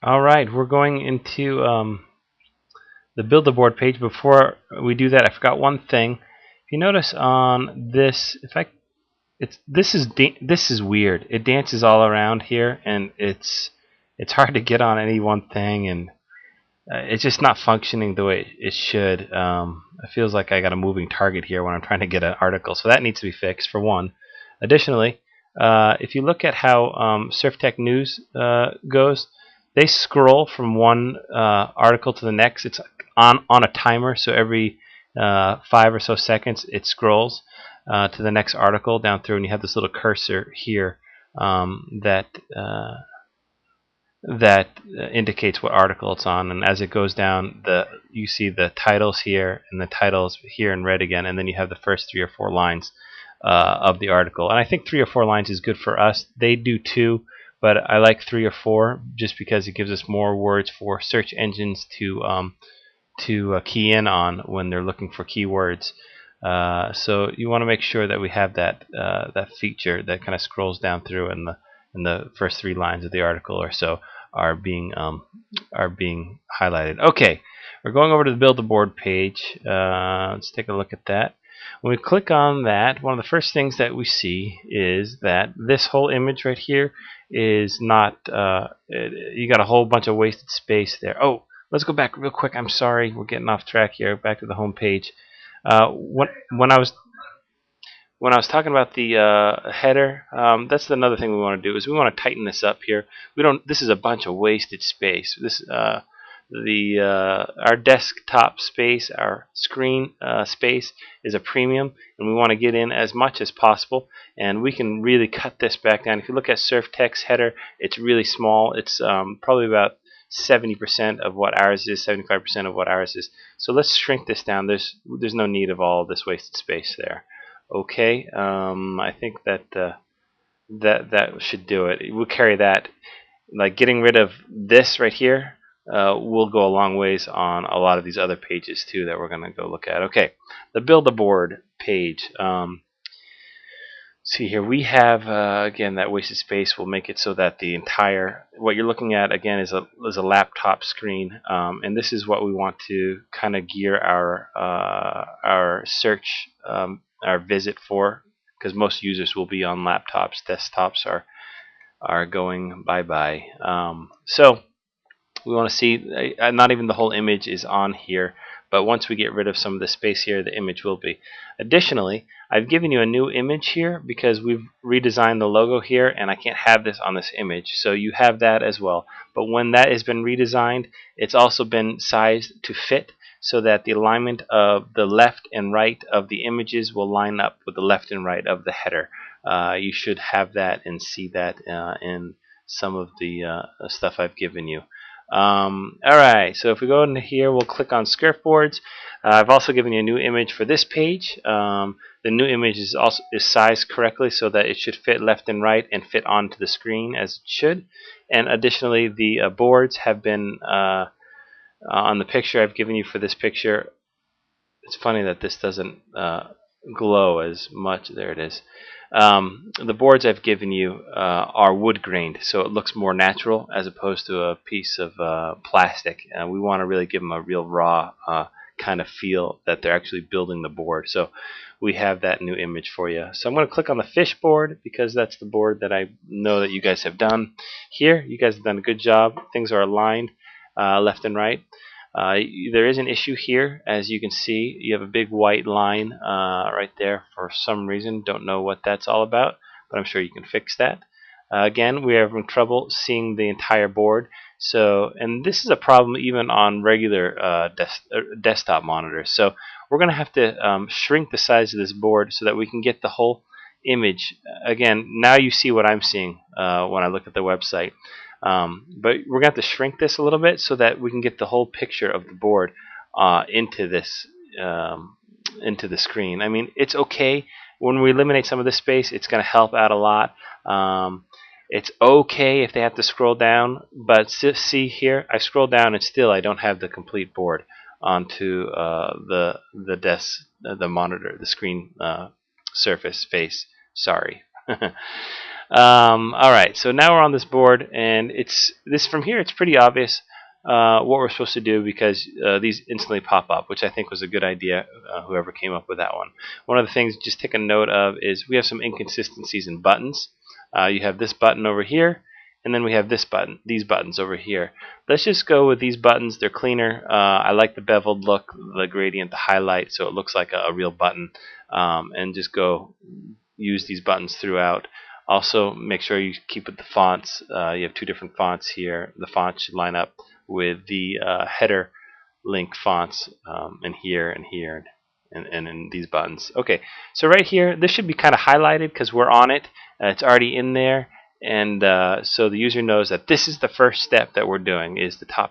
All right, we're going into the build a board page. Before we do that, I forgot one thing. If you notice on this, this is weird. It dances all around here, and it's hard to get on any one thing, and it's just not functioning the way it should. It feels like I got a moving target here when I'm trying to get an article, so that needs to be fixed for one. Additionally, if you look at how Surf Tech News goes, they scroll from one article to the next. It's on a timer, so every 5 or so seconds it scrolls to the next article down through, and you have this little cursor here that indicates what article it's on. And as it goes down, you see the titles here and the titles here in red again, and then you have the first 3 or 4 lines of the article. And I think 3 or 4 lines is good for us. They do too, but I like 3 or 4 just because it gives us more words for search engines to key in on when they're looking for keywords. So you want to make sure that we have that feature that kind of scrolls down through, and the first 3 lines of the article or so are being highlighted. Okay, we're going over to the build a board page. Let's take a look at that. When we click on that, one of the first things that we see is that this whole image right here is not. You got a whole bunch of wasted space there. Oh, let's go back real quick. I'm sorry, we're getting off track here. Back to the home page. When I was talking about the header, that's another thing we want to do is we want to tighten this up here. We don't. This is a bunch of wasted space. This our desktop space, our screen space is a premium, and we want to get in as much as possible. And we can really cut this back down. If you look at SurfTech's header, it's really small. It's probably about 70% of what ours is, 75% of what ours is. So let's shrink this down. There's no need of all this wasted space there. Okay, I think that that should do it. We'll carry that. Like getting rid of this right here will go a long ways on a lot of these other pages too that we're going to go look at. Okay, the build a board page. See here, we have again that wasted space will make it so that the entire what you're looking at again is a laptop screen, and this is what we want to kind of gear our search our visit for, because most users will be on laptops. Desktops are going bye-bye. So we want to see not even the whole image is on here, but once we get rid of some of the space here, the image will be. Additionally, I've given you a new image here because we've redesigned the logo here, and I can't have this on this image, so you have that as well. But when that has been redesigned, it's also been sized to fit so that the alignment of the left and right of the images will line up with the left and right of the header. You should have that and see that in some of the stuff I've given you. Alright, so if we go into here, we'll click on Surfboards. I've also given you a new image for this page. The new image is sized correctly so that it should fit left and right and fit onto the screen as it should. And additionally, the boards have been on the picture I've given you for this picture. It's funny that this doesn't glow as much. There it is. The boards I've given you are wood grained, so it looks more natural as opposed to a piece of plastic. We want to really give them a real raw kind of feel that they're actually building the board. So we have that new image for you. So I'm going to click on the fish board because that's the board that I know that you guys have done. Here, you guys have done a good job. Things are aligned left and right. There is an issue here. As you can see, you have a big white line right there for some reason. Don't know what that's all about, but I'm sure you can fix that. Again, we are having trouble seeing the entire board. So, and this is a problem even on regular desktop monitors. So we're going to have to shrink the size of this board so that we can get the whole image. Again, now you see what I'm seeing when I look at the website. But we're going to have to shrink this a little bit so that we can get the whole picture of the board into this into the screen. I mean, it's okay when we eliminate some of the space. It's going to help out a lot. It's okay if they have to scroll down, but see here, I scroll down and still I don't have the complete board onto the monitor, the screen surface face. Sorry. All right, so now we're on this board, and it's this from here. It's pretty obvious what we're supposed to do because these instantly pop up, which I think was a good idea. Whoever came up with that one. One of the things just take a note of is we have some inconsistencies in buttons. You have this button over here, and then we have this button, these buttons over here. Let's just go with these buttons. They're cleaner. I like the beveled look, the gradient, the highlight, so it looks like a real button. And just go use these buttons throughout. Also, make sure you keep with the fonts. You have two different fonts here. The fonts should line up with the header link fonts and here and here and in these buttons. Okay, so right here, this should be kind of highlighted because we're on it. It's already in there, and so the user knows that this is the first step that we're doing, is the top